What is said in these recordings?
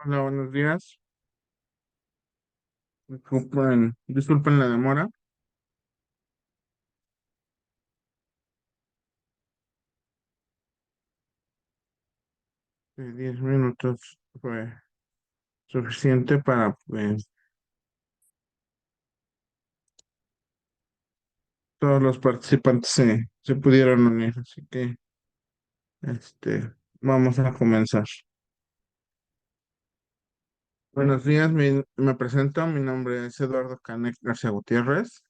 Hola, buenos días. Disculpen la demora. 10 minutos fue suficiente para todos los participantes se pudieron unir. Así que vamos a comenzar. Buenos días, me presento. Mi nombre es Eduardo Canek García Gutiérrez.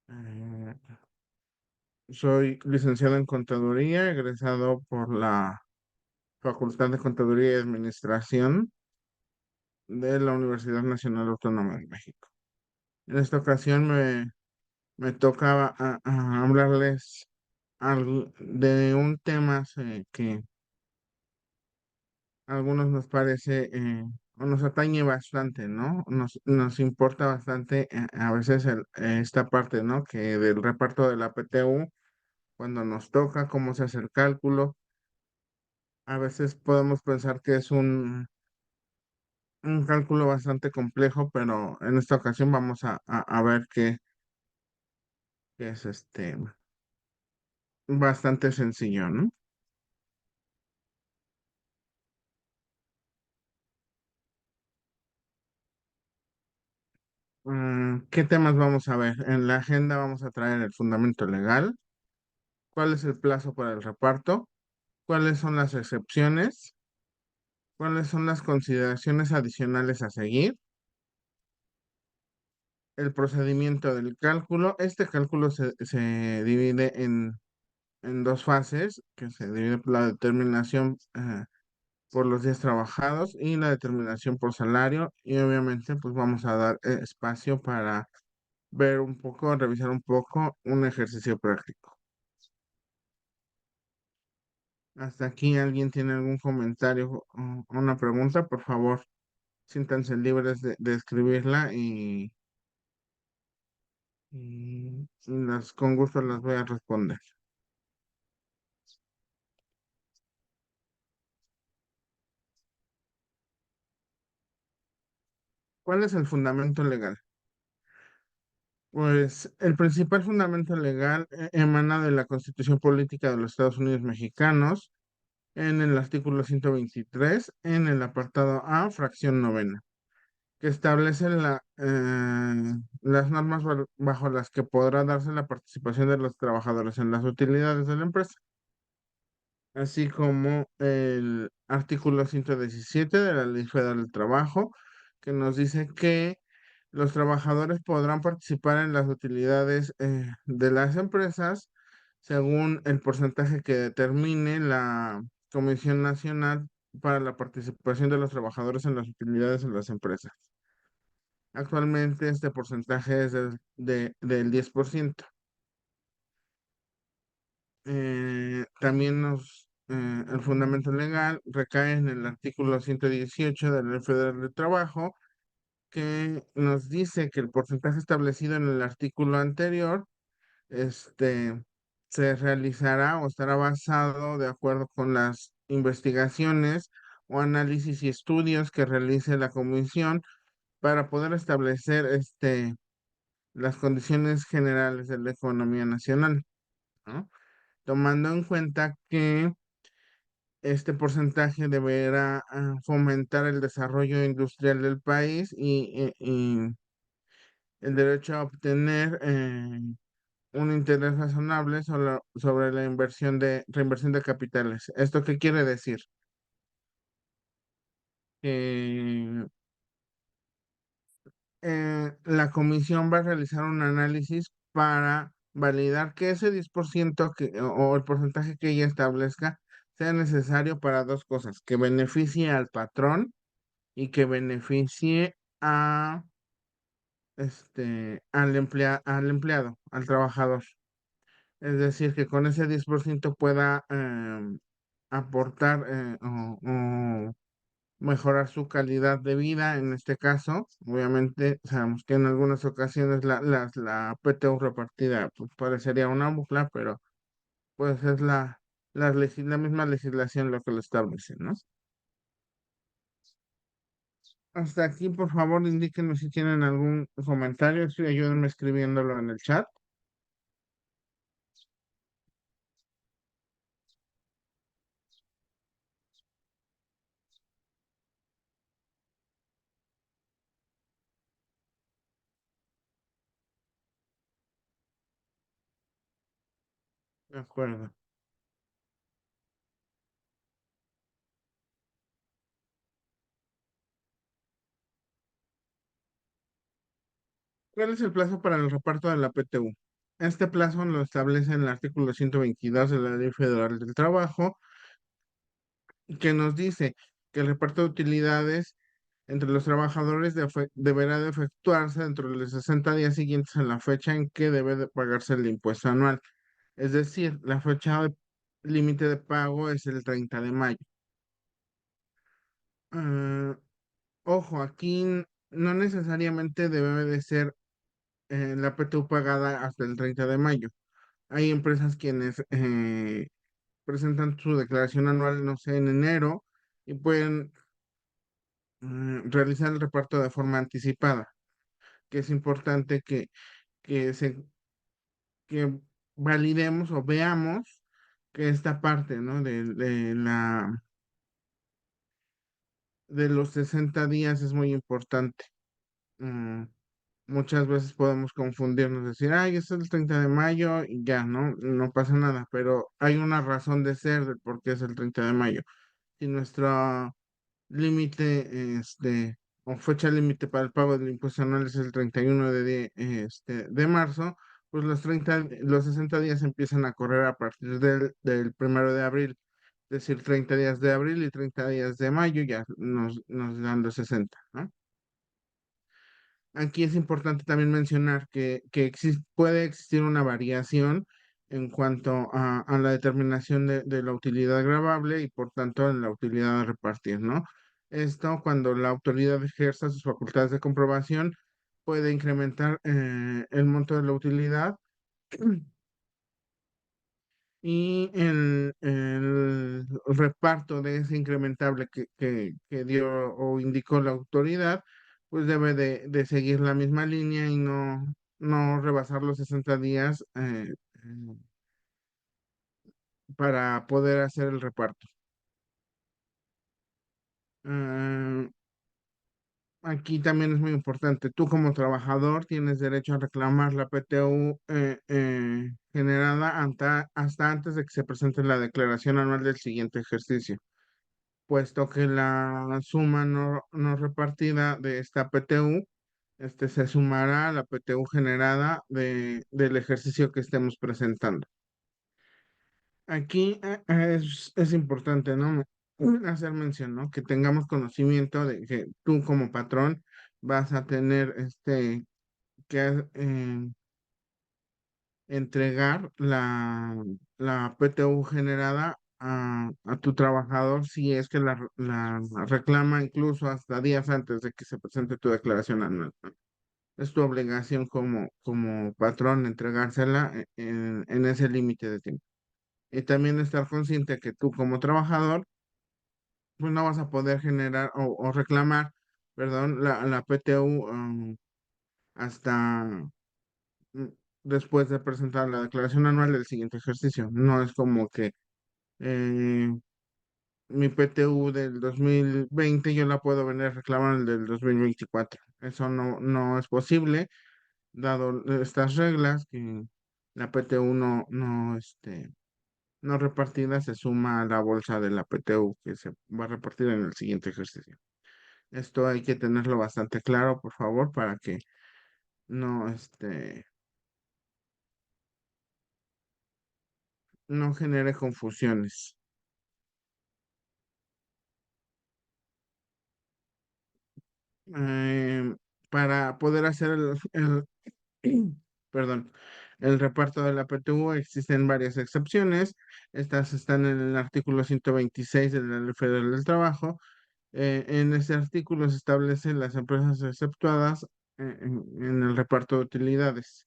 Eh, Soy licenciado en Contaduría, egresado por la Facultad de Contaduría y Administración de la Universidad Nacional Autónoma de México. En esta ocasión me toca hablarles de un tema que a algunos nos parece o nos atañe bastante, ¿no? Nos importa bastante a veces esta parte, ¿no? Que del reparto de la PTU, cuando nos toca, cómo se hace el cálculo, a veces podemos pensar que es un cálculo bastante complejo, pero en esta ocasión vamos a ver que es bastante sencillo, ¿no? ¿Qué temas vamos a ver? En la agenda vamos a traer el fundamento legal, cuál es el plazo para el reparto, cuáles son las excepciones, cuáles son las consideraciones adicionales a seguir, el procedimiento del cálculo. Este cálculo se divide en dos fases, que se divide por la determinación por los días trabajados y la determinación por salario. Y obviamente pues vamos a dar espacio para ver un poco, revisar un poco un ejercicio práctico. Hasta aquí, ¿alguien tiene algún comentario o una pregunta? Por favor, siéntanse libres de escribirla y con gusto las voy a responder. ¿Cuál es el fundamento legal? Pues el principal fundamento legal emana de la Constitución Política de los Estados Unidos Mexicanos en el artículo 123 en el apartado A, fracción novena, que establece las normas bajo las que podrá darse la participación de los trabajadores en las utilidades de la empresa, así como el artículo 117 de la Ley Federal del Trabajo, que nos dice que los trabajadores podrán participar en las utilidades de las empresas según el porcentaje que determine la Comisión Nacional para la Participación de los Trabajadores en las Utilidades de las Empresas. Actualmente este porcentaje es del 10%. También el fundamento legal recae en el artículo 118 de la Ley Federal de Trabajo, que nos dice que el porcentaje establecido en el artículo anterior este, se realizará o estará basado de acuerdo con las investigaciones o análisis y estudios que realice la comisión para poder establecer las condiciones generales de la economía nacional, ¿no? Tomando en cuenta que este porcentaje deberá fomentar el desarrollo industrial del país y el derecho a obtener un interés razonable sobre la reinversión de capitales. ¿Esto qué quiere decir? Que la comisión va a realizar un análisis para validar que ese 10% o el porcentaje que ella establezca sea necesario para dos cosas, que beneficie al patrón y que beneficie a, al empleado, al trabajador. Es decir, que con ese 10% pueda aportar o mejorar su calidad de vida. En este caso, obviamente, sabemos que en algunas ocasiones la PTU repartida pues, parecería una burla, pero pues es la misma legislación lo que lo establece, ¿no? Hasta aquí, por favor, indíquenme si tienen algún comentario, sí, ayúdenme escribiéndolo en el chat. De acuerdo. ¿Cuál es el plazo para el reparto de la PTU? Este plazo lo establece en el artículo 122 de la Ley Federal del Trabajo, que nos dice que el reparto de utilidades entre los trabajadores deberá de efectuarse dentro de los 60 días siguientes a la fecha en que debe de pagarse el impuesto anual. Es decir, la fecha límite de pago es el 30 de mayo. Ah, ojo, aquí no necesariamente debe de ser la PTU pagada hasta el 30 de mayo. Hay empresas quienes presentan su declaración anual, no sé, en enero y pueden realizar el reparto de forma anticipada, que es importante que, se, que validemos o veamos que esta parte, ¿no? De los 60 días es muy importante. Mm, muchas veces podemos confundirnos, decir, ay, es el 30 de mayo y ya, ¿no? No pasa nada, pero hay una razón de ser de por qué es el 30 de mayo. Si nuestro límite, o fecha límite para el pago del impuesto anual es el 31 de marzo, pues los 60 días empiezan a correr a partir del 1 de abril, es decir, 30 días de abril y 30 días de mayo ya nos dan los 60, ¿no? Aquí es importante también mencionar que puede existir una variación en cuanto a la determinación de la utilidad gravable y por tanto en la utilidad a repartir, ¿no? Esto cuando la autoridad ejerza sus facultades de comprobación puede incrementar el monto de la utilidad y el reparto de ese incrementable que dio o indicó la autoridad, pues debe de seguir la misma línea y no rebasar los 60 días para poder hacer el reparto. Ah, aquí también es muy importante, tú como trabajador tienes derecho a reclamar la PTU generada hasta antes de que se presente la declaración anual del siguiente ejercicio, puesto que la suma no repartida de esta PTU se sumará a la PTU generada del ejercicio que estemos presentando. Aquí es importante, ¿no? Hacer mención, ¿no? Que tengamos conocimiento de que tú como patrón vas a tener que entregar la PTU generada a tu trabajador si es que la reclama incluso hasta días antes de que se presente tu declaración anual, ¿no? Es tu obligación como patrón entregársela en ese límite de tiempo. Y también estar consciente que tú como trabajador, pues no vas a poder generar o reclamar, perdón, la PTU hasta mm, después de presentar la declaración anual del siguiente ejercicio. No es como que eh, mi PTU del 2020 yo la puedo venir a reclamar el del 2024. Eso no es posible, dado estas reglas que la PTU no repartida se suma a la bolsa de la PTU que se va a repartir en el siguiente ejercicio. Esto hay que tenerlo bastante claro, por favor, para que no, no genere confusiones. Eh, para poder hacer perdón, el reparto de la PTU existen varias excepciones. Estas están en el artículo 126 de la Ley Federal del Trabajo. En ese artículo se establecen las empresas exceptuadas en el reparto de utilidades.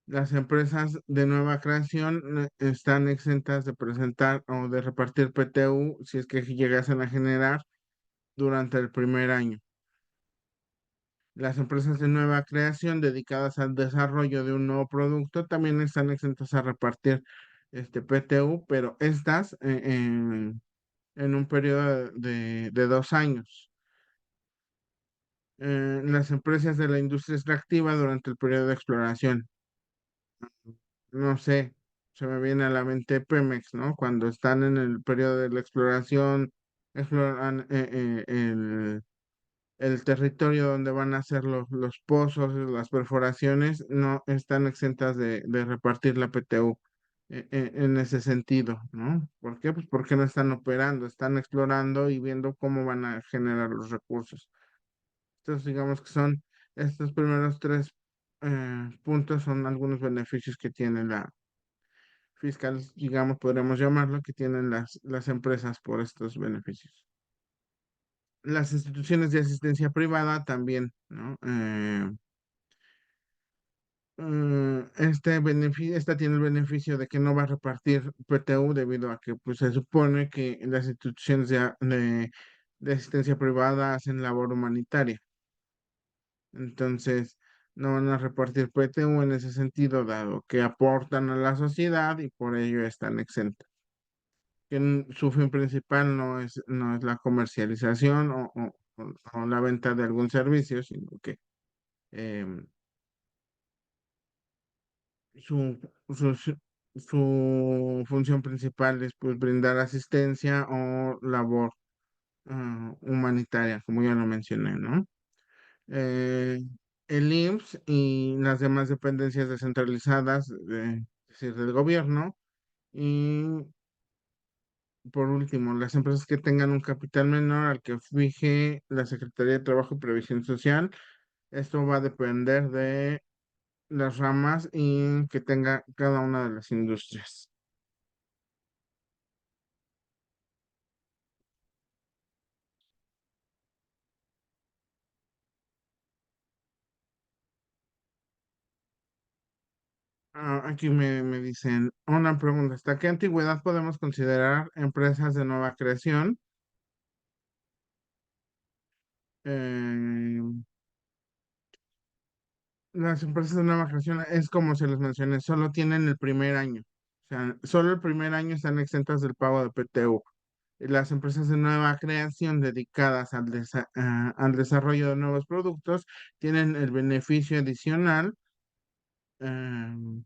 Las empresas de nueva creación están exentas de presentar o de repartir PTU si es que llegasen a generar durante el primer año. Las empresas de nueva creación dedicadas al desarrollo de un nuevo producto también están exentas a repartir este PTU, pero estas en un periodo de 2 años. Las empresas de la industria extractiva durante el periodo de exploración. No sé, se me viene a la mente Pemex, ¿no? Cuando están en el periodo de la exploración, exploran el territorio donde van a hacer los pozos, las perforaciones, no están exentas de repartir la PTU en ese sentido, ¿no? ¿Por qué? Pues porque no están operando, están explorando y viendo cómo van a generar los recursos. Entonces, digamos que son estos primeros tres puntos, son algunos beneficios que tiene la fiscal, digamos, podríamos llamarlo, que tienen las empresas por estos beneficios. Las instituciones de asistencia privada también, ¿no? Este beneficio, esta tiene el beneficio de que no va a repartir PTU debido a que pues, se supone que las instituciones de asistencia privada hacen labor humanitaria. Entonces, no van a repartir PTU en ese sentido, dado que aportan a la sociedad y por ello están exentas. Que su fin principal no es la comercialización o la venta de algún servicio, sino que em, su, su función principal es pues brindar asistencia o labor humanitaria, como ya lo mencioné, ¿no? Eh, el IMSS y las demás dependencias descentralizadas, es decir, del gobierno, y por último, las empresas que tengan un capital menor al que fije la Secretaría de Trabajo y Previsión Social, esto va a depender de las ramas y que tenga cada una de las industrias. Aquí me dicen una pregunta, ¿hasta qué antigüedad podemos considerar empresas de nueva creación? Eh, las empresas de nueva creación es como se les mencioné, solo tienen el primer año. O sea, solo el primer año están exentas del pago de PTU. Las empresas de nueva creación dedicadas al desarrollo de nuevos productos tienen el beneficio adicional em,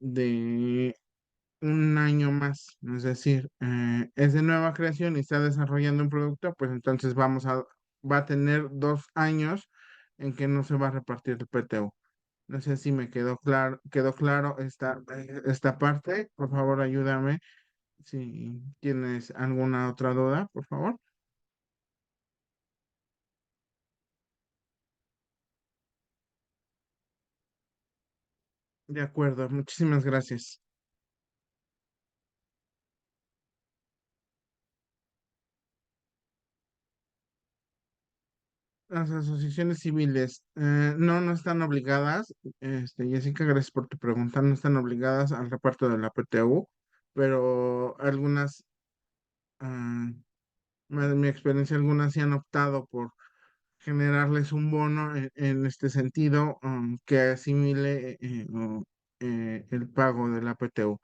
de un año más. Es decir, es de nueva creación y está desarrollando un producto, pues entonces va a tener 2 años en que no se va a repartir el PTU. No sé si me quedó claro esta parte. Por favor, ayúdame si tienes alguna otra duda, por favor. De acuerdo, muchísimas gracias. Las asociaciones civiles no están obligadas, Jessica, gracias por tu pregunta, no están obligadas al reparto de la PTU, pero algunas, en mi experiencia, algunas sí han optado por generarles un bono en este sentido, que asimile el pago de la PTU.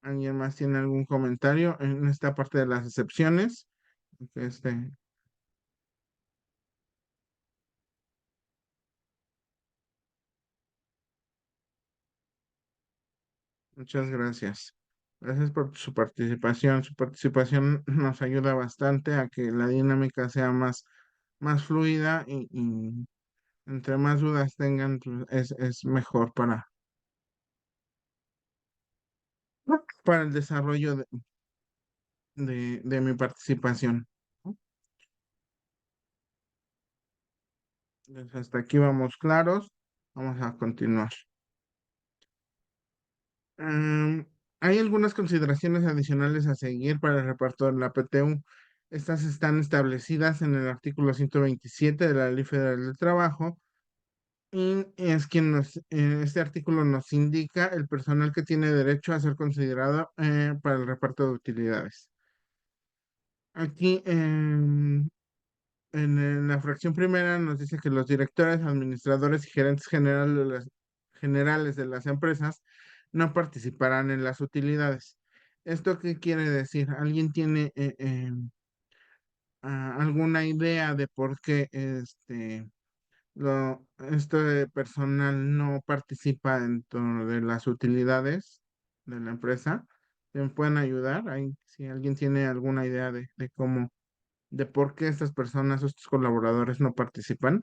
¿Alguien más tiene algún comentario en esta parte de las excepciones? Este, Muchas gracias. Gracias por su participación. Su participación nos ayuda bastante a que la dinámica sea más fluida y entre más dudas tengan, pues, es mejor para el desarrollo de mi participación. ¿No? Entonces, hasta aquí vamos claros. Vamos a continuar. Hay algunas consideraciones adicionales a seguir para el reparto de la PTU. Estas están establecidas en el artículo 127 de la Ley Federal del Trabajo y es quien este artículo nos indica el personal que tiene derecho a ser considerado para el reparto de utilidades. Aquí en la fracción primera nos dice que los directores, administradores y gerentes generales de las empresas no participarán en las utilidades. ¿Esto qué quiere decir? ¿Alguien tiene alguna idea de por qué este personal no participa dentro de las utilidades de la empresa? ¿Me pueden ayudar? Ahí, si alguien tiene alguna idea de cómo, de por qué estas personas, estos colaboradores no participan.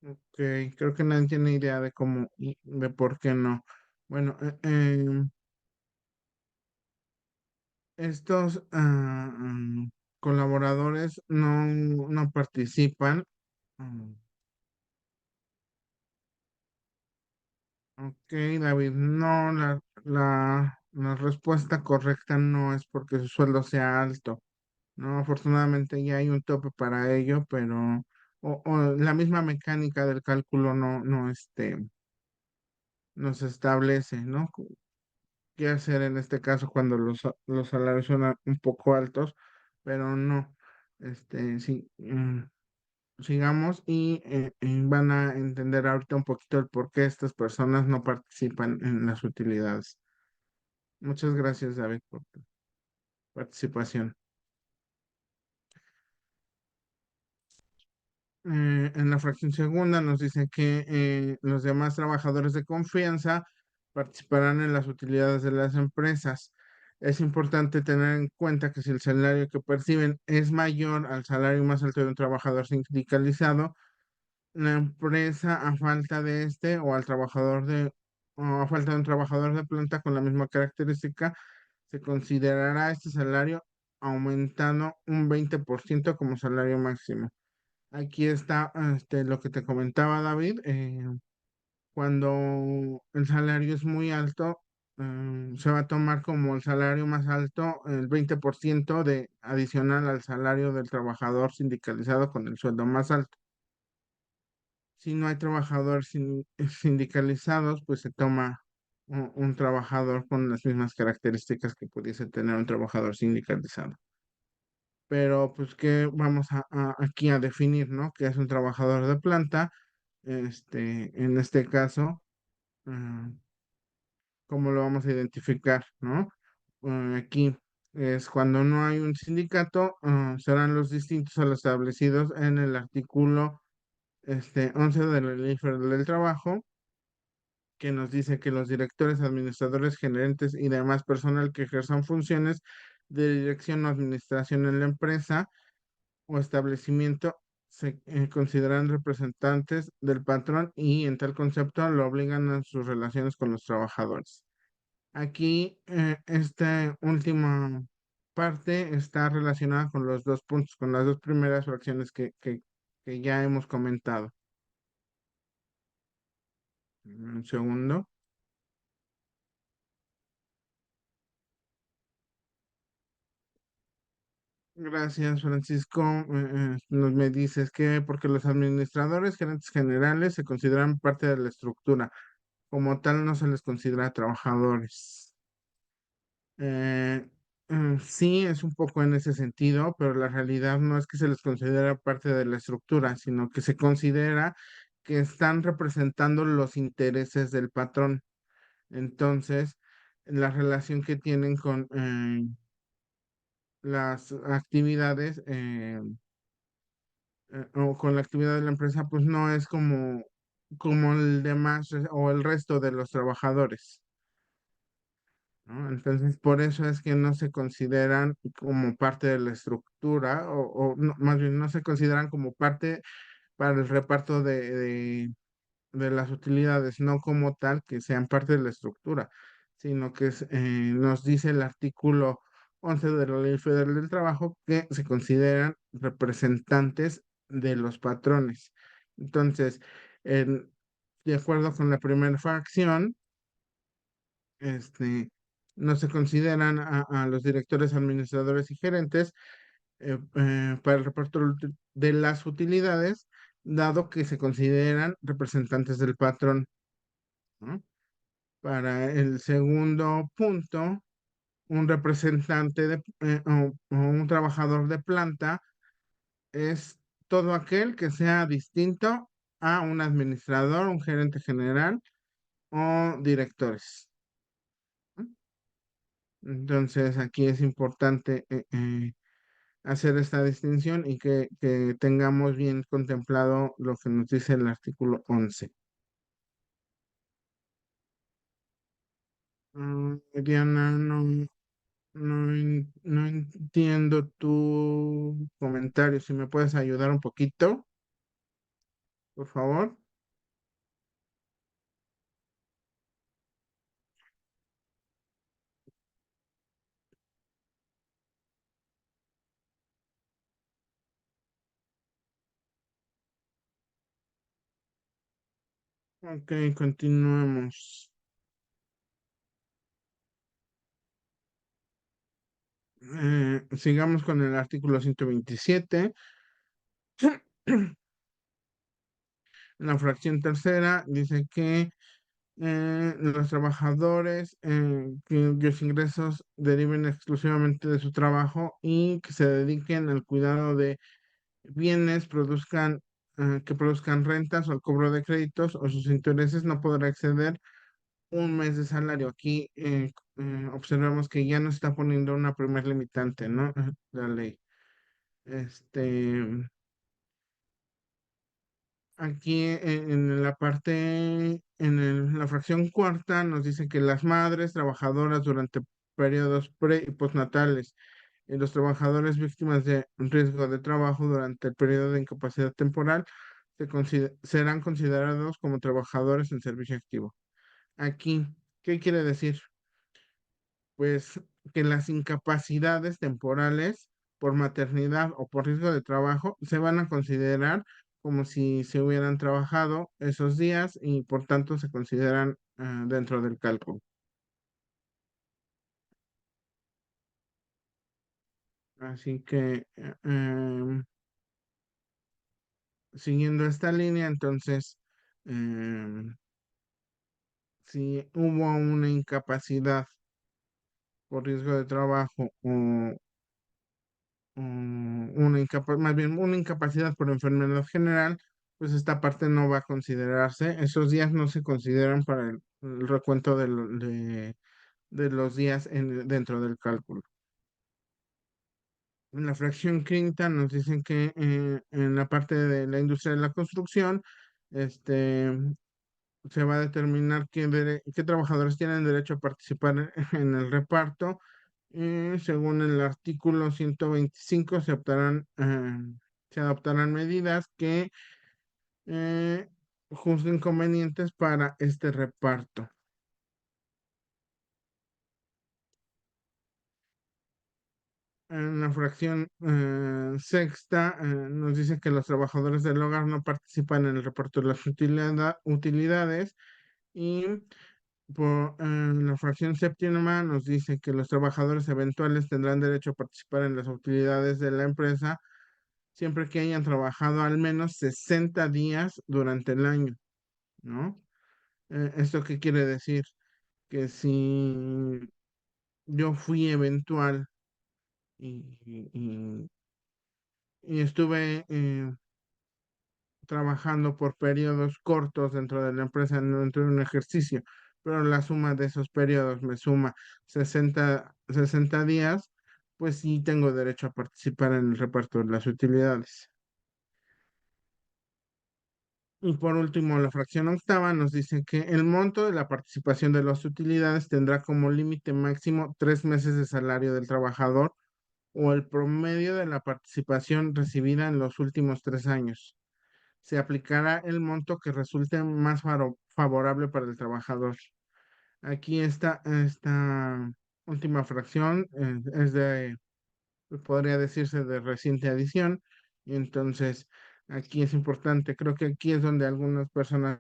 Ok, creo que nadie tiene idea de cómo y de por qué no. Bueno, estos colaboradores no participan. Mm, Ok, David, no, la respuesta correcta no es porque su sueldo sea alto. No, afortunadamente ya hay un tope para ello, pero o la misma mecánica del cálculo no nos establece, ¿no? Qué hacer en este caso cuando los salarios son un poco altos, pero no. Sí, sigamos y van a entender ahorita un poquito el por qué estas personas no participan en las utilidades. Muchas gracias, David, por tu participación. En la fracción segunda nos dice que los demás trabajadores de confianza participarán en las utilidades de las empresas. Es importante tener en cuenta que si el salario que perciben es mayor al salario más alto de un trabajador sindicalizado, la empresa a falta de este o a falta de un trabajador de planta con la misma característica, se considerará este salario aumentando un 20% como salario máximo. Aquí está lo que te comentaba David. Cuando el salario es muy alto, se va a tomar como el salario más alto el 20% de adicional al salario del trabajador sindicalizado con el sueldo más alto. Si no hay trabajadores sindicalizados, pues se toma un trabajador con las mismas características que pudiese tener un trabajador sindicalizado. Pero pues que vamos aquí a definir, ¿no? Que es un trabajador de planta, en este caso, ah, ¿cómo lo vamos a identificar, ¿no? Aquí es cuando no hay un sindicato, serán los distintos a los establecidos en el artículo 11 de la Ley Federal del Trabajo, que nos dice que los directores, administradores, gerentes y demás personal que ejerzan funciones de dirección o administración en la empresa o establecimiento se consideran representantes del patrón y en tal concepto lo obligan a sus relaciones con los trabajadores. Aquí, esta última parte está relacionada con los dos puntos, con las dos primeras fracciones que ya hemos comentado. Un segundo. Gracias, Francisco. Me dices que porque los administradores, gerentes generales se consideran parte de la estructura. Como tal, no se les considera trabajadores. Eh, sí, es un poco en ese sentido, pero la realidad no es que se les considera parte de la estructura, sino que se considera que están representando los intereses del patrón. Entonces, la relación que tienen con las actividades o con la actividad de la empresa, pues no es como el demás o el resto de los trabajadores. ¿No? Entonces, por eso es que no se consideran como parte de la estructura, más bien no se consideran como parte para el reparto de las utilidades, no como tal que sean parte de la estructura, sino que nos dice el artículo 11 de la Ley Federal del Trabajo que se consideran representantes de los patrones. Entonces, en- de acuerdo con la primera fracción, este, no se consideran a los directores, administradores y gerentes para el reparto de las utilidades, dado que se consideran representantes del patrón, ¿no? Para el segundo punto, un representante o un trabajador de planta es todo aquel que sea distinto a un administrador, un gerente general o directores, ¿no? Entonces, aquí es importante hacer esta distinción y que tengamos bien contemplado lo que nos dice el artículo 11. Diana, no entiendo tu comentario. Si me puedes ayudar un poquito, por favor. Ok, continuemos. Sigamos con el artículo 127. La fracción tercera dice que los trabajadores cuyos ingresos deriven exclusivamente de su trabajo y que se dediquen al cuidado de bienes, que produzcan rentas o al cobro de créditos o sus intereses, no podrá exceder un mes de salario. Aquí observamos que ya nos está poniendo una primer limitante, ¿no? La ley. Este, Aquí en la parte, la fracción cuarta nos dice que las madres trabajadoras durante periodos pre y postnatales y los trabajadores víctimas de riesgo de trabajo durante el periodo de incapacidad temporal serán considerados como trabajadores en servicio activo. Aquí, ¿qué quiere decir? Pues que las incapacidades temporales por maternidad o por riesgo de trabajo se van a considerar como si se hubieran trabajado esos días y por tanto se consideran dentro del cálculo. Así que siguiendo esta línea, entonces, em, si hubo una incapacidad por riesgo de trabajo o más bien una incapacidad por enfermedad general, pues esta parte no va a considerarse. Esos días no se consideran para el recuento de los días dentro del cálculo. En la fracción quinta nos dicen que en la parte de la industria de la construcción, este, se va a determinar qué trabajadores tienen derecho a participar en el reparto. Según el artículo 125, se adoptarán medidas que eh, juzguen convenientes para este reparto. En la fracción sexta nos dice que los trabajadores del hogar no participan en el reparto de las utilidades y en la fracción séptima nos dice que los trabajadores eventuales tendrán derecho a participar en las utilidades de la empresa siempre que hayan trabajado al menos 60 días durante el año, ¿no? ¿Esto qué quiere decir? Que si yo fui eventual y y estuve trabajando por periodos cortos dentro de la empresa, no dentro de un ejercicio, pero la suma de esos periodos me suma 60 días, pues sí tengo derecho a participar en el reparto de las utilidades. Y por último, la fracción octava nos dice que el monto de la participación de las utilidades tendrá como límite máximo 3 meses de salario del trabajador o el promedio de la participación recibida en los últimos 3 años. Se aplicará el monto que resulte más favorable para el trabajador. Aquí está. última fracción es de, podría decirse, de reciente adición. Y entonces, aquí es importante, creo que aquí es donde algunas personas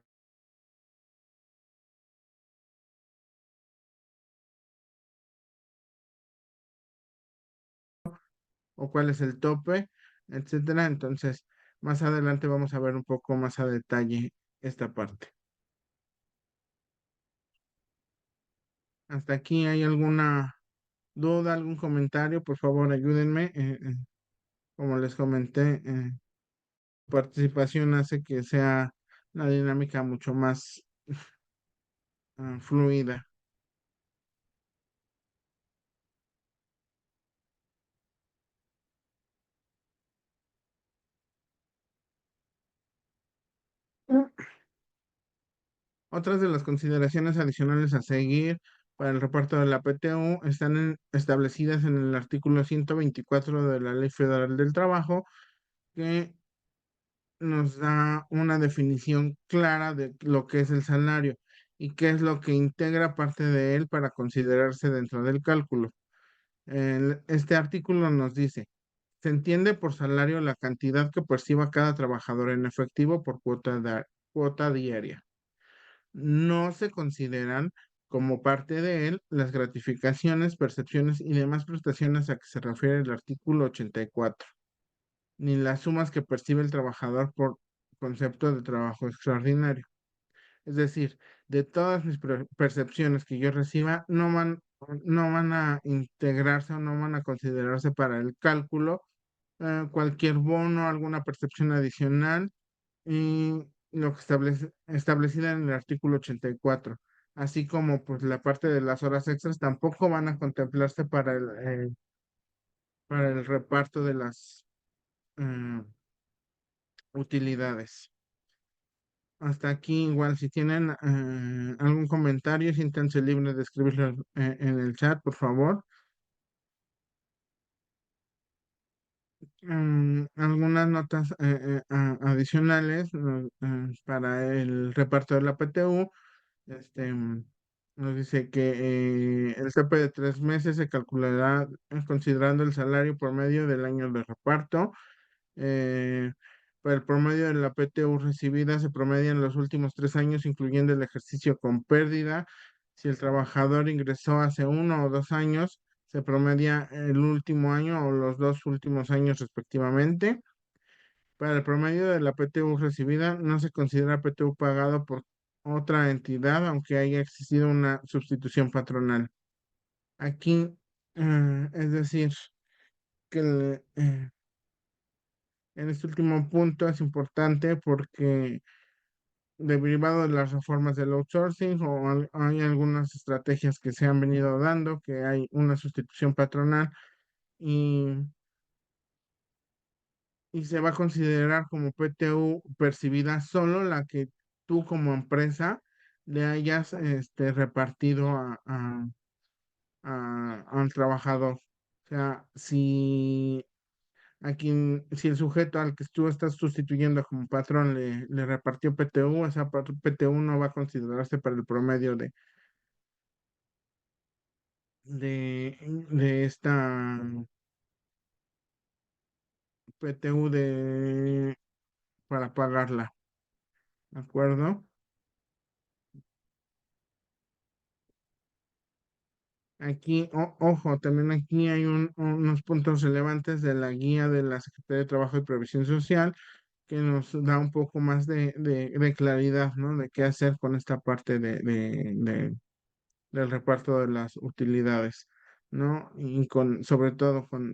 o cuál es el tope, etcétera. Entonces, más adelante vamos a ver un poco más a detalle esta parte. Hasta aquí, ¿hay alguna duda, algún comentario? Por favor, ayúdenme. Como les comenté, participación hace que sea la dinámica mucho más fluida. Otras de las consideraciones adicionales a seguir para el reparto de la PTU están establecidas en el artículo 124 de la Ley Federal del Trabajo, que nos da una definición clara de lo que es el salario y qué es lo que integra parte de él para considerarse dentro del cálculo. Este artículo nos dice, se entiende por salario la cantidad que perciba cada trabajador en efectivo por cuota diaria. No se consideran como parte de él las gratificaciones, percepciones y demás prestaciones a que se refiere el artículo 84, ni las sumas que percibe el trabajador por concepto de trabajo extraordinario. Es decir, de todas mis percepciones que yo reciba, no van a integrarse o no van a considerarse para el cálculo cualquier bono, alguna percepción adicional y lo que establecida en el artículo 84, así como pues la parte de las horas extras tampoco van a contemplarse para el reparto de las eh, utilidades. Hasta aquí igual, si tienen algún comentario, siéntanse libres de escribirlo en el chat, por favor. Algunas notas adicionales para el reparto de la PTU. Nos dice que el tope de 3 meses se calculará considerando el salario promedio del año de reparto. Eh, para el promedio de la PTU recibida se promedia en los últimos 3 años, incluyendo el ejercicio con pérdida. Si el trabajador ingresó hace 1 o 2 años, se promedia el último año o los 2 últimos años respectivamente. Para el promedio de la PTU recibida, no se considera PTU pagado por otra entidad, aunque haya existido una sustitución patronal. Aquí, es decir, que en este último punto es importante porque derivado de las reformas del outsourcing o hay algunas estrategias que se han venido dando, que hay una sustitución patronal y, y se va a considerar como PTU percibida solo la que tú como empresa le hayas repartido al trabajador. O sea, si el sujeto al que tú estás sustituyendo como patrón le repartió PTU, esa PTU no va a considerarse para el promedio de esta PTU para pagarla, ¿de acuerdo? Aquí, ojo, también aquí hay unos puntos relevantes de la guía de la Secretaría de Trabajo y Previsión Social que nos da un poco más de claridad, ¿no? De qué hacer con esta parte del reparto de las utilidades, ¿no? Y sobre todo con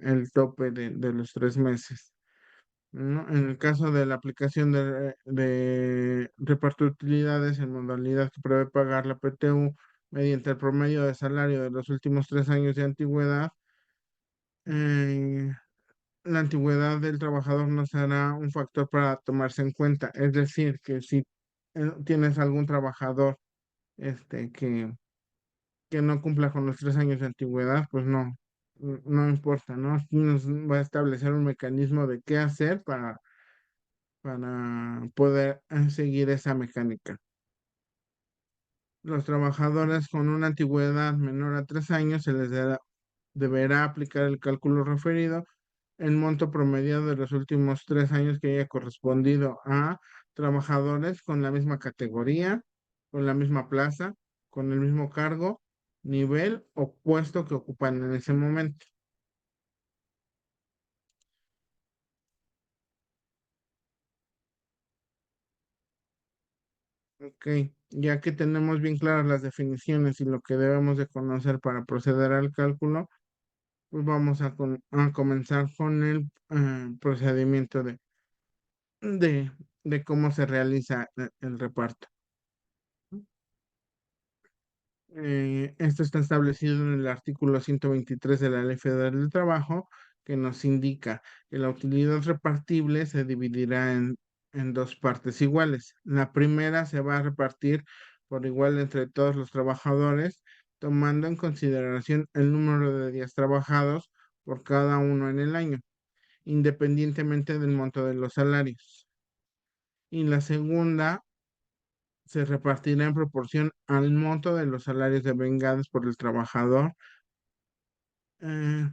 el tope de los 3 meses, ¿no? En el caso de la aplicación de reparto de utilidades en modalidad que prevé pagar la PTU mediante el promedio de salario de los últimos 3 años de antigüedad, eh, la antigüedad del trabajador no será un factor para tomarse en cuenta. Es decir, que si tienes algún trabajador este, que no cumpla con los 3 años de antigüedad, pues no, no importa, ¿no? Aquí nos va a establecer un mecanismo de qué hacer para poder seguir esa mecánica. Los trabajadores con una antigüedad menor a 3 años deberá aplicar el cálculo referido el monto promediado de los últimos 3 años que haya correspondido a trabajadores con la misma categoría, con la misma plaza, con el mismo cargo, nivel o puesto que ocupan en ese momento. Ok, ya que tenemos bien claras las definiciones y lo que debemos de conocer para proceder al cálculo, pues vamos a comenzar con el procedimiento de, de cómo se realiza el reparto. Esto está establecido en el artículo 123 de la Ley Federal del Trabajo, que nos indica que la utilidad repartible se dividirá en dos partes iguales. La primera se va a repartir por igual entre todos los trabajadores, tomando en consideración el número de días trabajados por cada uno en el año, independientemente del monto de los salarios. Y la segunda se repartirá en proporción al monto de los salarios devengados por el trabajador eh,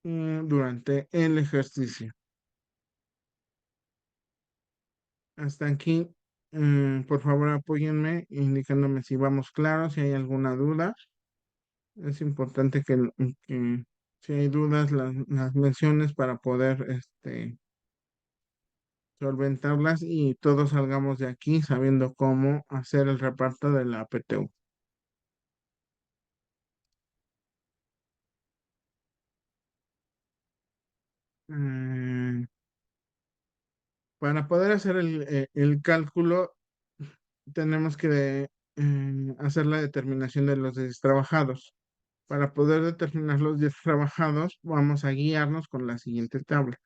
durante el ejercicio. Hasta aquí, por favor, apóyenme indicándome si vamos claros, si hay alguna duda. Es importante que si hay dudas las menciones para poder solventarlas y todos salgamos de aquí sabiendo cómo hacer el reparto de la PTU. Eh, para poder hacer el cálculo, tenemos que hacer la determinación de los días trabajados. Para poder determinar los días trabajados, vamos a guiarnos con la siguiente tabla.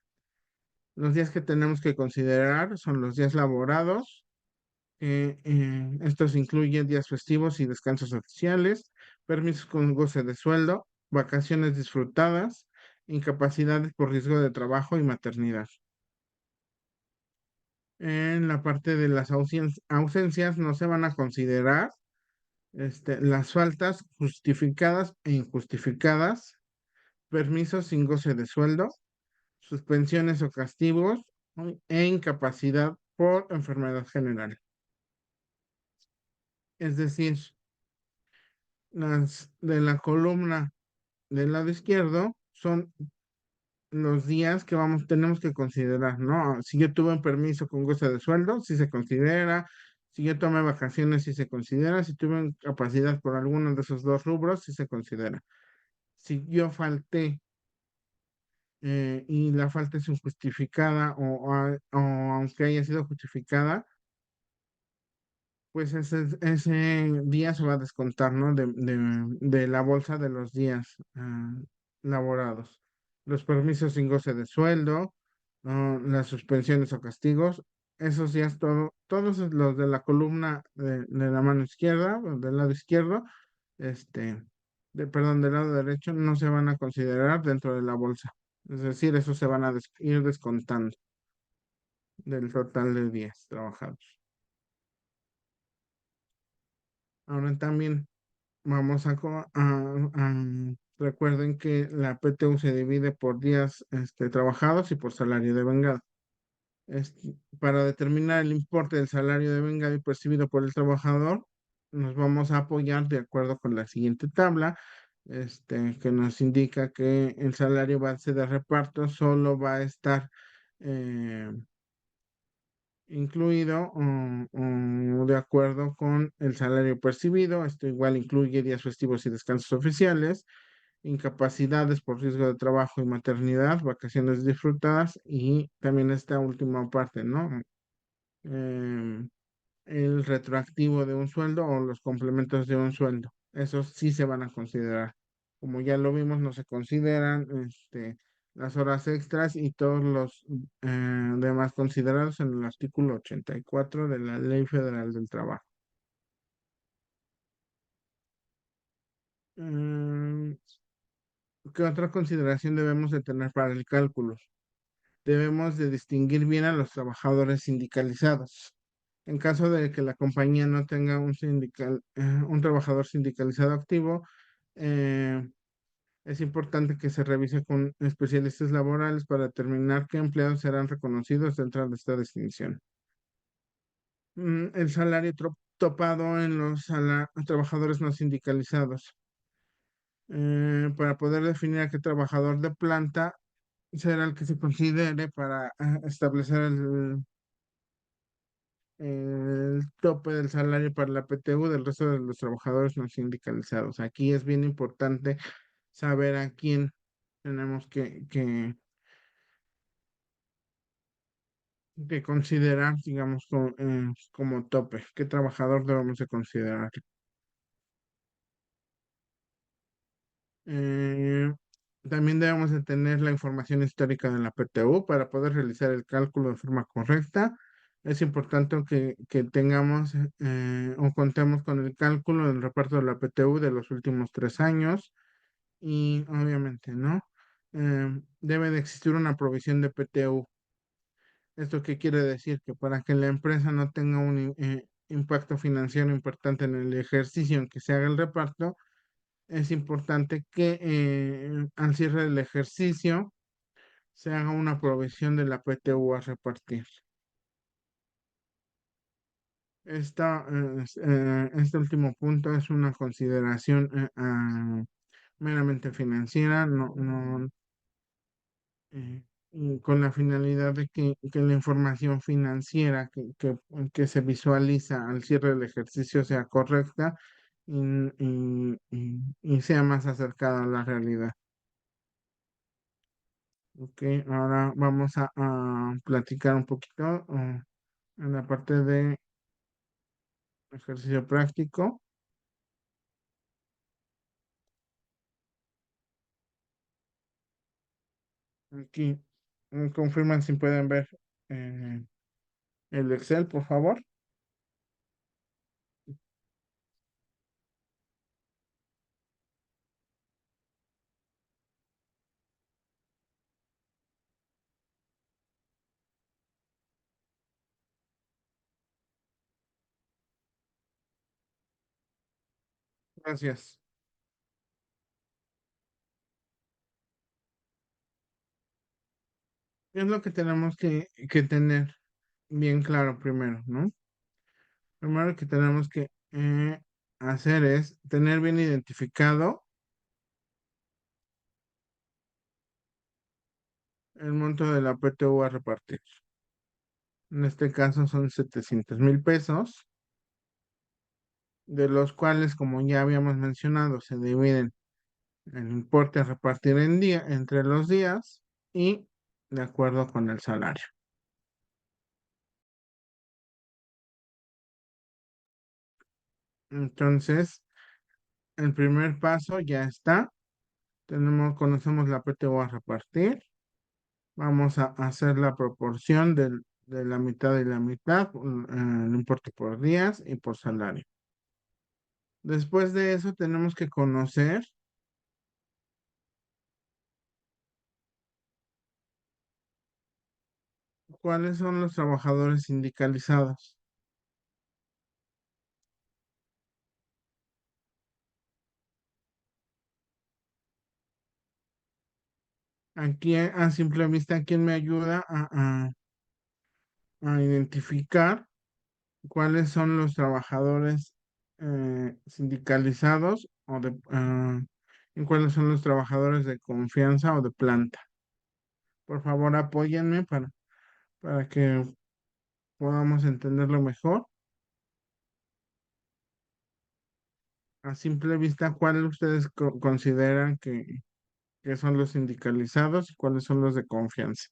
Los días que tenemos que considerar son los días laborados. Estos incluyen días festivos y descansos oficiales, permisos con goce de sueldo, vacaciones disfrutadas, incapacidades por riesgo de trabajo y maternidad. En la parte de las ausencias no se van a considerar las faltas justificadas e injustificadas, permisos sin goce de sueldo, suspensiones o castigos e incapacidad por enfermedad general. Es decir, las de la columna del lado izquierdo son los días que tenemos que considerar, ¿no? Si yo tuve un permiso con goce de sueldo, si se considera. Si yo tomé vacaciones, si se considera. Si tuve incapacidad por alguno de esos dos rubros, si se considera. Si yo falté y la falta es injustificada o aunque haya sido justificada, pues ese día se va a descontar, ¿no? De la bolsa de los días laborados. Los permisos sin goce de sueldo, las suspensiones o castigos, esos días todos los de la columna de la mano izquierda, o del lado izquierdo, perdón, del lado derecho, no se van a considerar dentro de la bolsa. Es decir, eso se van a ir descontando del total de días trabajados. Ahora también vamos recuerden que la PTU se divide por días trabajados y por salario devengado. Para determinar el importe del salario devengado y percibido por el trabajador, nos vamos a apoyar de acuerdo con la siguiente tabla, que nos indica que el salario base de reparto solo va a estar eh, incluido de acuerdo con el salario percibido. Esto igual incluye días festivos y descansos oficiales, incapacidades por riesgo de trabajo y maternidad, vacaciones disfrutadas y también esta última parte, ¿no? Em, el retroactivo de un sueldo o los complementos de un sueldo. Esos sí se van a considerar. Como ya lo vimos, no se consideran las horas extras y todos los demás considerados en el artículo 84 de la Ley Federal del Trabajo. Mm, ¿Qué otra consideración debemos de tener para el cálculo? Debemos de distinguir bien a los trabajadores sindicalizados. En caso de que la compañía no tenga un trabajador sindicalizado activo, eh, es importante que se revise con especialistas laborales para determinar qué empleados serán reconocidos dentro de esta definición. El salario topado en los trabajadores no sindicalizados. Para poder definir a qué trabajador de planta será el que se considere para establecer el tope del salario para la PTU del resto de los trabajadores no sindicalizados. Aquí es bien importante saber a quién tenemos que considerar, digamos, como tope, qué trabajador debemos de considerar. Eh, También debemos de tener la información histórica de la PTU para poder realizar el cálculo de forma correcta. Es importante que tengamos o contemos con el cálculo del reparto de la PTU de los últimos 3 años y obviamente, ¿no? Debe de existir una provisión de PTU. ¿Esto qué quiere decir? Que para que la empresa no tenga un impacto financiero importante en el ejercicio en que se haga el reparto, es importante que al cierre del ejercicio se haga una provisión de la PTU a repartir. Este último punto es una consideración meramente financiera, y con la finalidad de que la información financiera que se visualiza al cierre del ejercicio sea correcta y sea más acercada a la realidad. Ok, ahora vamos a platicar un poquito en la parte de ejercicio práctico. Aquí confirman si pueden ver eh, el Excel, por favor. Gracias. ¿Qué es lo que tenemos que tener bien claro primero, ¿no? Primero que tenemos que hacer es tener bien identificado el monto de la PTU a repartir. En este caso son 700,000 pesos, de los cuales, como ya habíamos mencionado, se dividen el importe a repartir entre los días y de acuerdo con el salario. Entonces, el primer paso ya está. Conocemos la PTU a repartir. Vamos a hacer la proporción de la mitad y la mitad, el importe por días y por salario. Después de eso, tenemos que conocer cuáles son los trabajadores sindicalizados. Aquí, a simple vista, ¿quién me ayuda a identificar cuáles son los trabajadores sindicalizados y cuáles son los trabajadores de confianza o de planta? Por favor, apóyenme para que podamos entenderlo mejor. A simple vista, ¿cuáles ustedes consideran que son los sindicalizados y cuáles son los de confianza?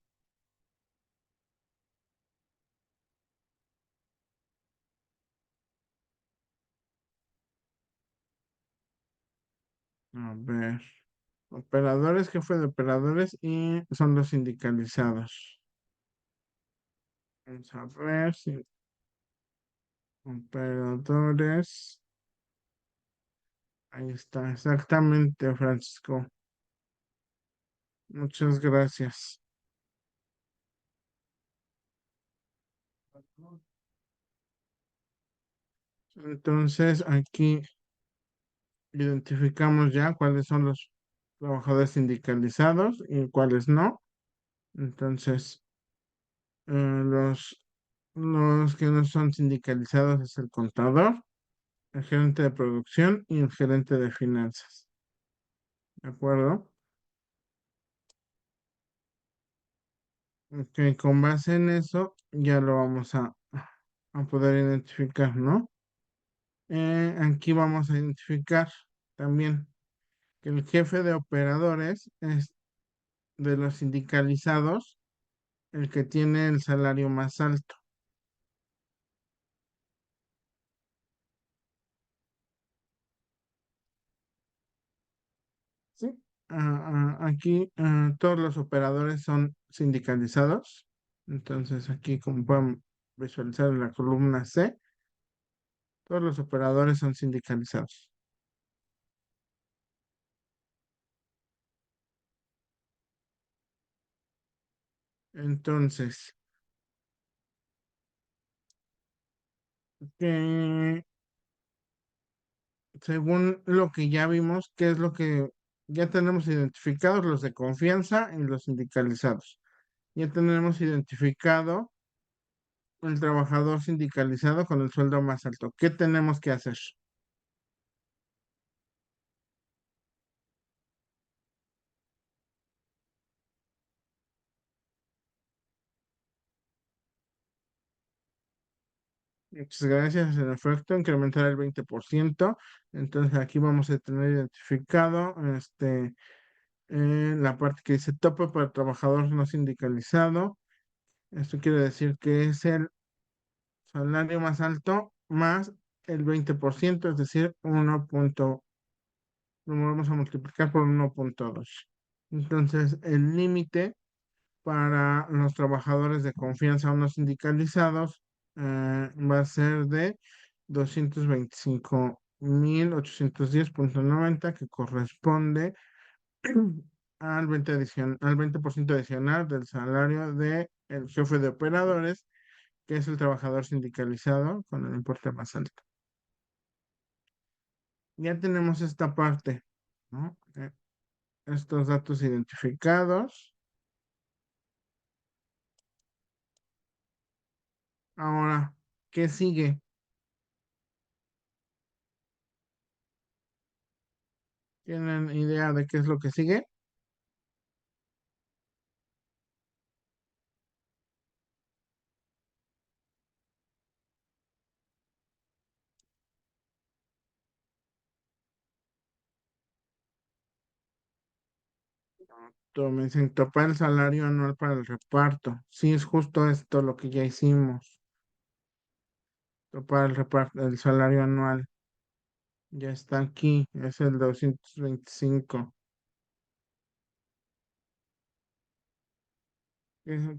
A ver. Operadores, jefe de operadores y son los sindicalizados. Vamos a ver si operadores. Ahí está, exactamente, Francisco. Muchas gracias. Entonces, aquí identificamos ya cuáles son los trabajadores sindicalizados y cuáles no. Entonces, los que no son sindicalizados es el contador, el gerente de producción y el gerente de finanzas. ¿De acuerdo? Ok, con base en eso ya lo vamos a poder identificar, ¿no? Aquí vamos a identificar también que el jefe de operadores es de los sindicalizados el que tiene el salario más alto. Sí. Aquí todos los operadores son sindicalizados. Entonces aquí como pueden visualizar en la columna C, todos los operadores son sindicalizados. Entonces, que según lo que ya vimos, ¿qué es lo que ya tenemos identificados? Los de confianza y los sindicalizados. Ya tenemos identificado el trabajador sindicalizado con el sueldo más alto. ¿Qué tenemos que hacer? Muchas gracias. En efecto, incrementar el 20%. Entonces aquí vamos a tener identificado la parte que dice tope para trabajador no sindicalizado. Esto quiere decir que es el salario más alto más el 20%, es decir, lo vamos a multiplicar por 1,2. Entonces, el límite para los trabajadores de confianza o no sindicalizados va a ser de 225.810,90, que corresponde al 20% adicional del salario del jefe de operadores, que es el trabajador sindicalizado con el importe más alto. Ya tenemos esta parte, ¿no? Estos datos identificados. Ahora, ¿qué sigue? ¿Tienen idea de qué es lo que sigue? Me dicen topar el salario anual para el reparto. Sí, es justo esto lo que ya hicimos. Topar el reparto, el salario anual. Ya está aquí, es el 225.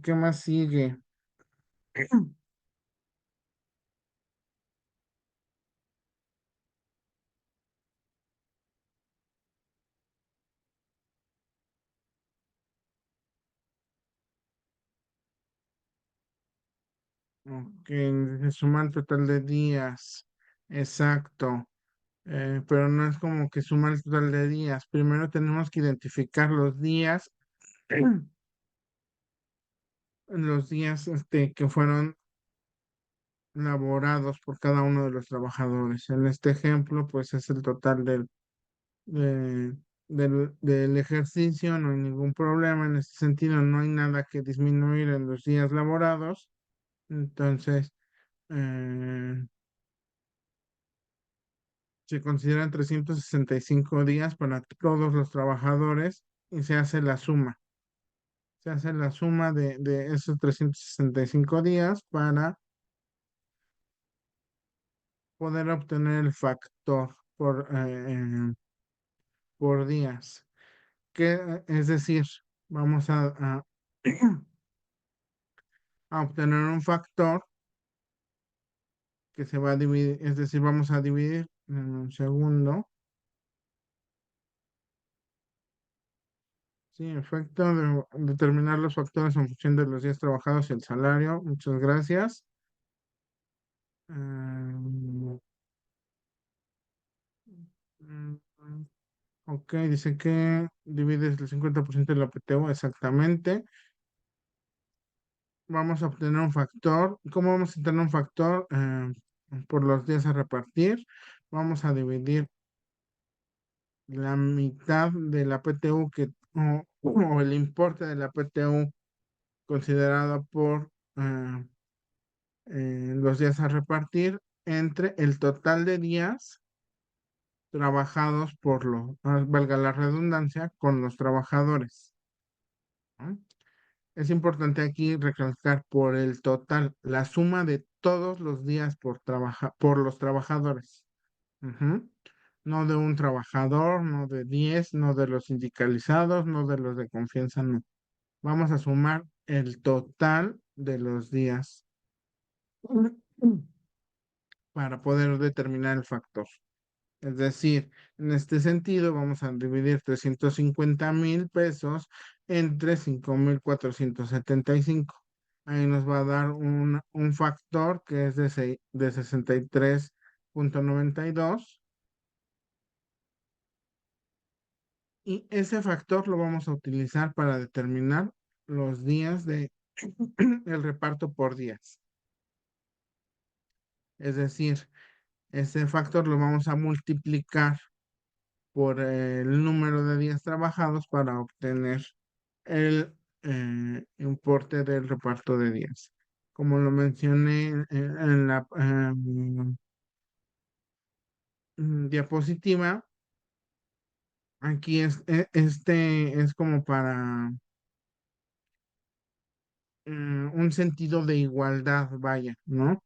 ¿Qué más sigue? Ok, se suma el total de días. Exacto. Pero no es como que suma el total de días. Primero tenemos que identificar los días, los días que fueron laborados por cada uno de los trabajadores. En este ejemplo, pues es el total de- del ejercicio, no hay ningún problema en este sentido, no hay nada que disminuir en los días laborados. Entonces, eh, se consideran 365 días para todos los trabajadores y se hace la suma. Se hace la suma de esos 365 días para poder obtener el factor por días. Es decir, vamos a obtener un factor que se va a dividir, es decir, vamos a dividir en un segundo. Sí, efecto de determinar los factores en función de los días trabajados y el salario. Muchas gracias. Mm, Ok, dice que divides el 50% de la PTU, exactamente. Vamos a obtener un factor. ¿Cómo vamos a obtener un factor? Por los días a repartir. Vamos a dividir la mitad de la PTU o el importe de la PTU considerado por los días a repartir entre el total de días trabajados valga la redundancia, con los trabajadores. ¿No? Es importante aquí recalcar por el total, la suma de todos los días por los trabajadores. Ujú. No de un trabajador, no de 10, no de los sindicalizados, no de los de confianza, no. Vamos a sumar el total de los días para poder determinar el factor. Es decir, en este sentido, vamos a dividir 350,000 pesos entre 5,475. Ahí nos va a dar un factor que es de 63,92. Y ese factor lo vamos a utilizar para determinar los días de el reparto por días. Es decir, ese factor lo vamos a multiplicar por el número de días trabajados para obtener el importe del reparto de días. Como lo mencioné en la diapositiva, aquí este es como para un sentido de igualdad, vaya, ¿no?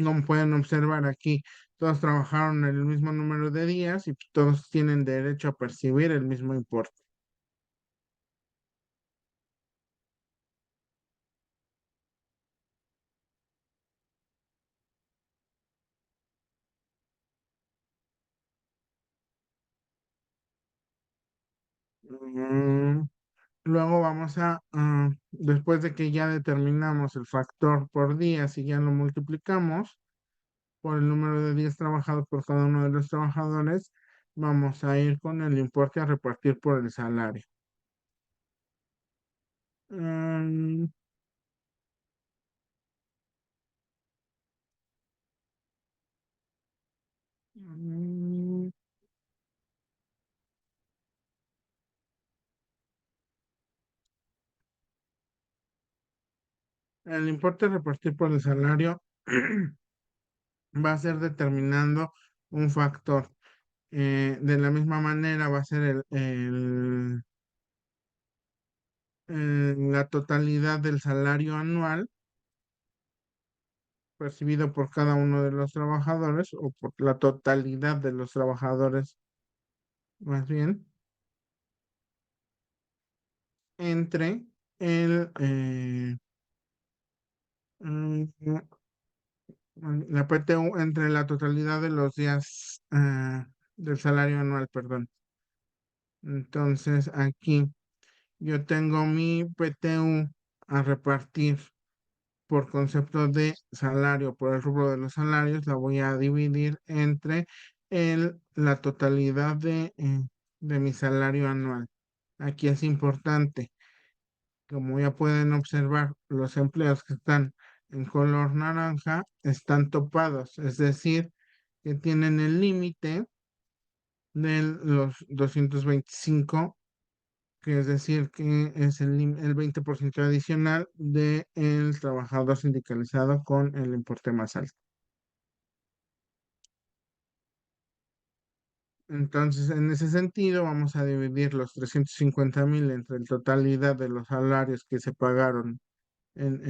Como pueden observar aquí, todos trabajaron el mismo número de días y todos tienen derecho a percibir el mismo importe. Mm, Luego después de que ya determinamos el factor por día, si ya lo multiplicamos por el número de días trabajados por cada uno de los trabajadores, vamos a ir con el importe a repartir por el salario. Mm, mm, el importe a repartir por el salario va a ser determinando un factor. De la misma manera va a ser la totalidad del salario anual percibido por cada uno de los trabajadores o por la totalidad de los trabajadores, más bien, entre el, mm, la PTU, entre la totalidad de los días del salario anual, perdón. Entonces, aquí yo tengo mi PTU a repartir por concepto de salario, por el rubro de los salarios, la voy a dividir entre la totalidad de mi salario anual. Aquí es importante, como ya pueden observar, los empleos que están en color naranja están topados, es decir, que tienen el límite de los 225, que es decir, que es el 20% adicional del trabajador sindicalizado con el importe más alto. Entonces, en ese sentido, vamos a dividir los 350,000 entre la totalidad de los salarios que se pagaron en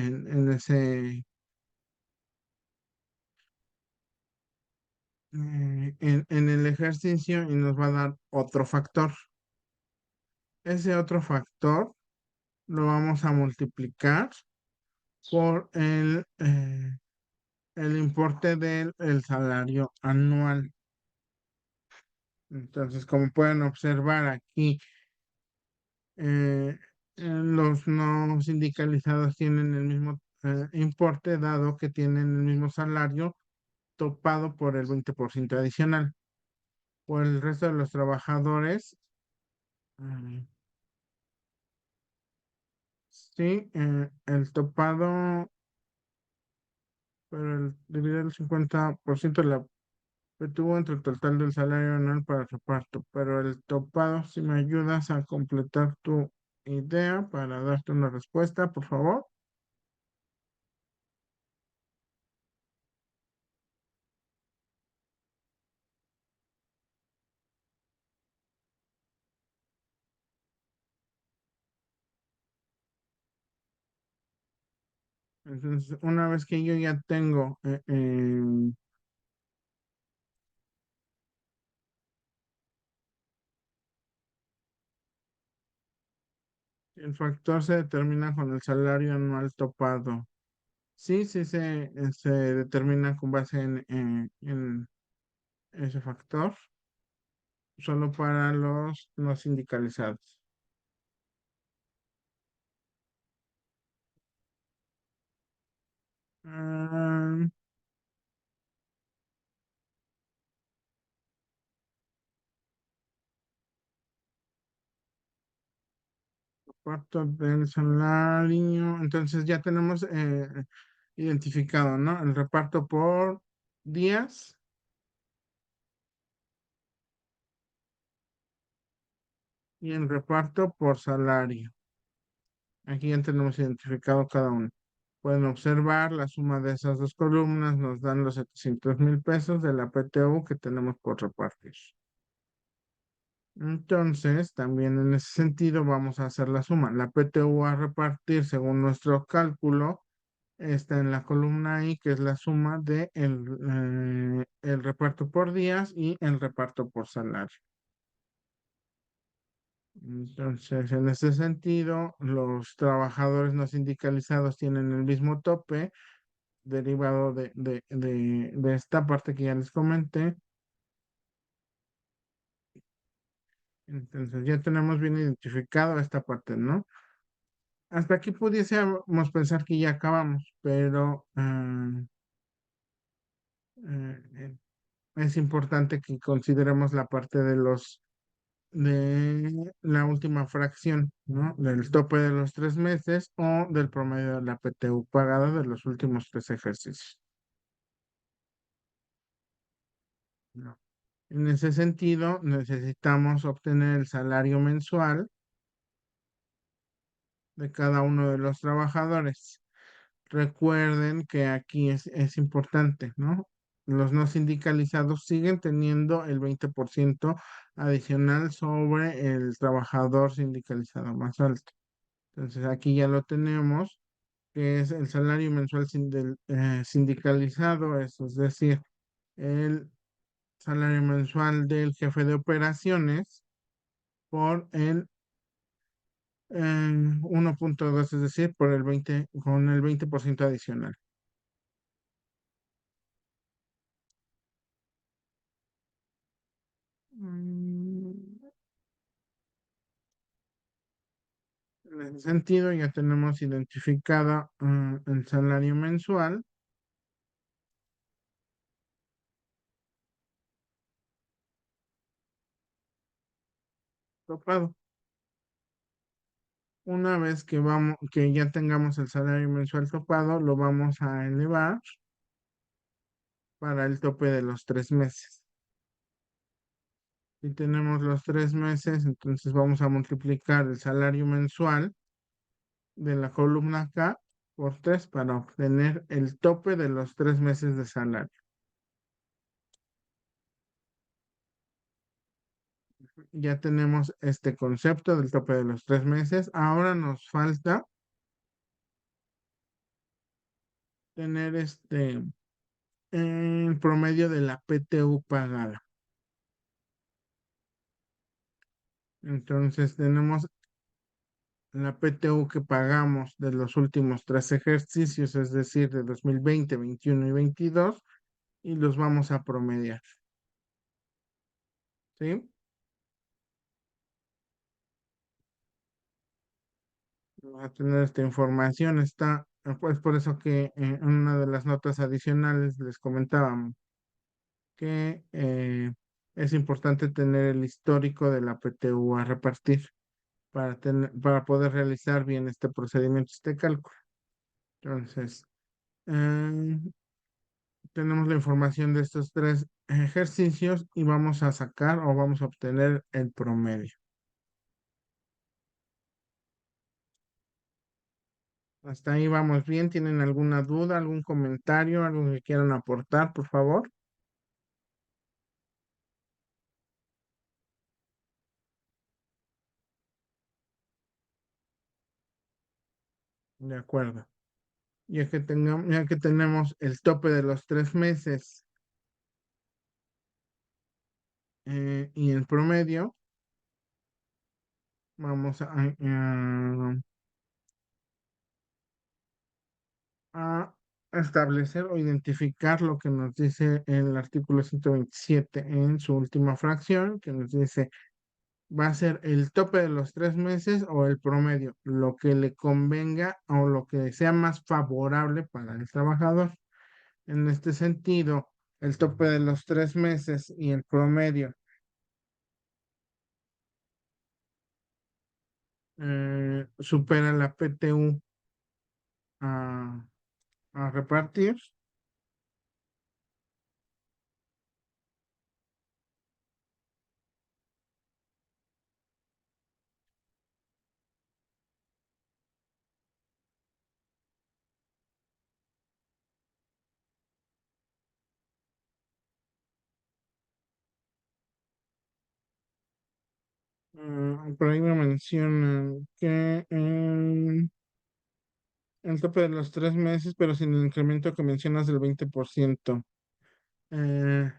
el ejercicio y nos va a dar otro factor. Ese otro factor lo vamos a multiplicar por el importe del el salario anual. Entonces, como pueden observar aquí, los no sindicalizados tienen el mismo importe, dado que tienen el mismo salario topado por el 20% adicional. por el resto de los trabajadores. mm, sí, el topado, pero dividir el 50% de la tuvo entre el total del salario anual para reparto, pero el topado, si me ayudas a completar tu idea para darte una respuesta, por favor. Entonces, una vez que yo ya tengo el factor se determina con el salario anual topado. Sí, sí, se determina con base en ese factor, solo para los no sindicalizados. Ah, Reparto del salario. Entonces ya tenemos identificado, ¿no? El reparto por días y el reparto por salario. Aquí ya tenemos identificado cada uno. Pueden observar la suma de esas dos columnas, nos dan los 700,000 pesos de la PTU que tenemos por repartir. Entonces, también en ese sentido vamos a hacer la suma. La PTU a repartir según nuestro cálculo está en la columna I, que es la suma de el reparto por días y el reparto por salario. Entonces, en ese sentido, los trabajadores no sindicalizados tienen el mismo tope derivado de esta parte que ya les comenté. Entonces, ya tenemos bien identificado esta parte, ¿no? Hasta aquí pudiésemos pensar que ya acabamos, pero eh, es importante que consideremos la parte de la última fracción, ¿no? Del tope de los 3 meses o del promedio de la PTU pagada de los últimos 3 ejercicios. ¿No? En ese sentido, necesitamos obtener el salario mensual de cada uno de los trabajadores. Recuerden que aquí es importante, ¿no? Los no sindicalizados siguen teniendo el 20% adicional sobre el trabajador sindicalizado más alto. Entonces aquí ya lo tenemos, que es el salario mensual sindicalizado, eso es decir, el salario mensual del jefe de operaciones por el 1,2, es decir, por el 20, con el 20% adicional. Mm, En ese sentido, ya tenemos identificada el salario mensual topado. Una vez que ya tengamos el salario mensual topado, lo vamos a elevar para el tope de los 3 meses. Si tenemos los 3 meses, entonces vamos a multiplicar el salario mensual de la columna K por 3 para obtener el tope de los 3 meses de salario. Ya tenemos este concepto del tope de los 3 meses. Ahora nos falta tener el promedio de la PTU pagada. Entonces tenemos la PTU que pagamos de los últimos 3 ejercicios, es decir, de 2020, 21 y 22, y los vamos a promediar. ¿Sí? Vamos a tener esta información. Está, pues por eso que en una de las notas adicionales les comentábamos que es importante tener el histórico de la PTU a repartir para poder realizar bien este procedimiento, este cálculo. Entonces, eh, tenemos la información de estos tres ejercicios y vamos a sacar o vamos a obtener el promedio. Hasta ahí vamos bien. ¿Tienen alguna duda, algún comentario, algo que quieran aportar, por favor? De acuerdo. Ya que tenemos el tope de los 3 meses y el promedio, vamos a establecer o identificar lo que nos dice el artículo 127 en su última fracción, que nos dice va a ser el tope de los 3 meses o el promedio, lo que le convenga o lo que sea más favorable para el trabajador. En este sentido, el tope de los 3 meses y el promedio supera la PTU a, a repartir. Por ahí me mencionan que el tope de los 3 meses, pero sin el incremento que mencionas del 20%. Eh,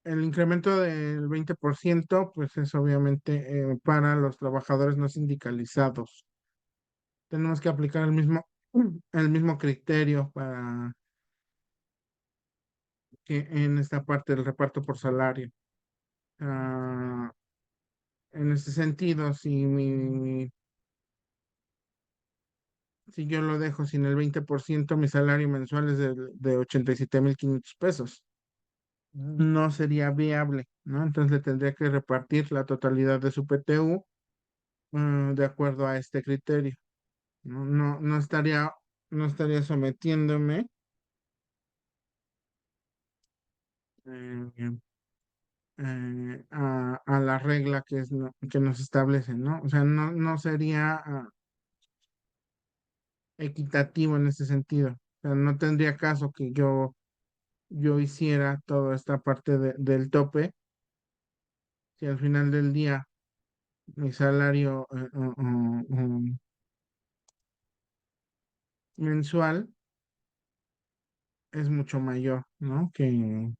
el incremento del 20%, pues es obviamente para los trabajadores no sindicalizados. Tenemos que aplicar el mismo criterio para que en esta parte del reparto por salario. Ah, en este sentido, si yo lo dejo sin el 20%, mi salario mensual es de 87,500 pesos. No sería viable, ¿no? Entonces le tendría que repartir la totalidad de su PTU, de acuerdo a este criterio. No, no estaría sometiéndome eh, a la regla que nos establece, ¿no? O sea, no sería equitativo en ese sentido. O sea, no tendría caso que yo hiciera toda esta parte del tope si al final del día mi salario mensual es mucho mayor, ¿no? Que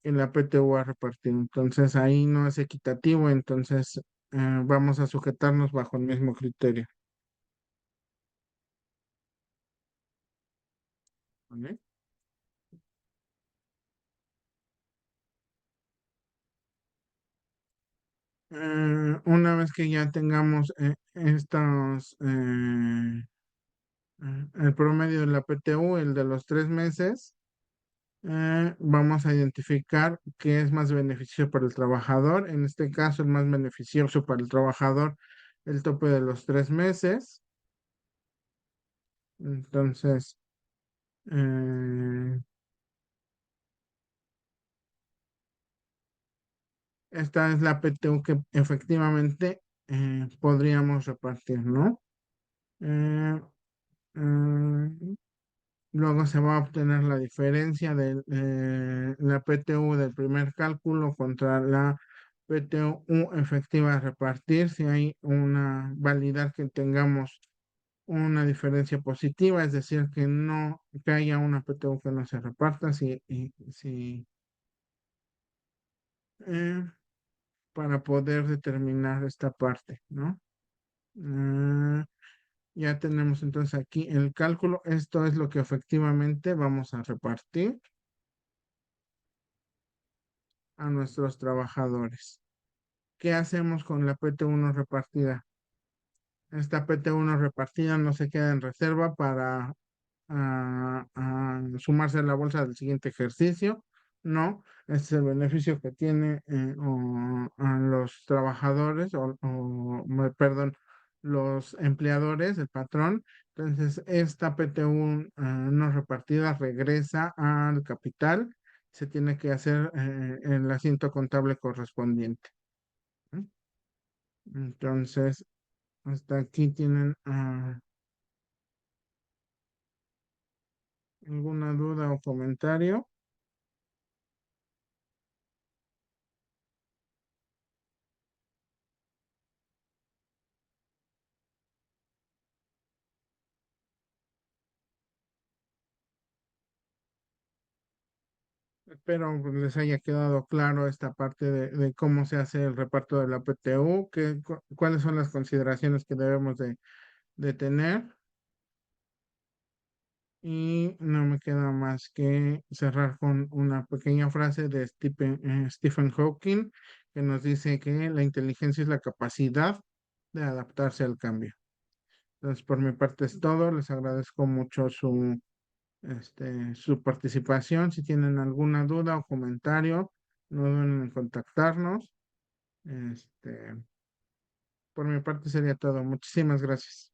la PTU a repartir. Entonces ahí no es equitativo, entonces vamos a sujetarnos bajo el mismo criterio. ¿Vale? Una vez que ya tengamos el promedio de la PTU, el de los 3 meses, vamos a identificar qué es más beneficioso para el trabajador. En este caso, el más beneficioso para el trabajador, el tope de los 3 meses. Entonces, eh, esta es la PTU que efectivamente podríamos repartir, ¿no? Eh, eh, Luego se va a obtener la diferencia de la PTU del primer cálculo contra la PTU efectiva a repartir. Si hay una validar que tengamos una diferencia positiva, es decir, que haya una PTU que no se reparta, eh, para poder determinar esta parte, ¿no? Ah, ya tenemos entonces aquí el cálculo. Esto es lo que efectivamente vamos a repartir a nuestros trabajadores. ¿Qué hacemos con la PT1 repartida? Esta PT1 repartida no se queda en reserva para a sumarse a la bolsa del siguiente ejercicio. No, este es el beneficio que tiene a los trabajadores perdón, los empleadores, el patrón. Entonces, esta PTU no repartida regresa al capital, se tiene que hacer el asiento contable correspondiente. ¿Mm? Entonces, hasta aquí tienen alguna duda o comentario. Espero pues, les haya quedado claro esta parte de cómo se hace el reparto de la PTU, cuáles son las consideraciones que debemos de tener. Y no me queda más que cerrar con una pequeña frase de Stephen Hawking, que nos dice que la inteligencia es la capacidad de adaptarse al cambio. Entonces, por mi parte es todo. Les agradezco mucho su participación. Si tienen alguna duda o comentario, no duden en contactarnos. Este, por mi parte sería todo. Muchísimas gracias.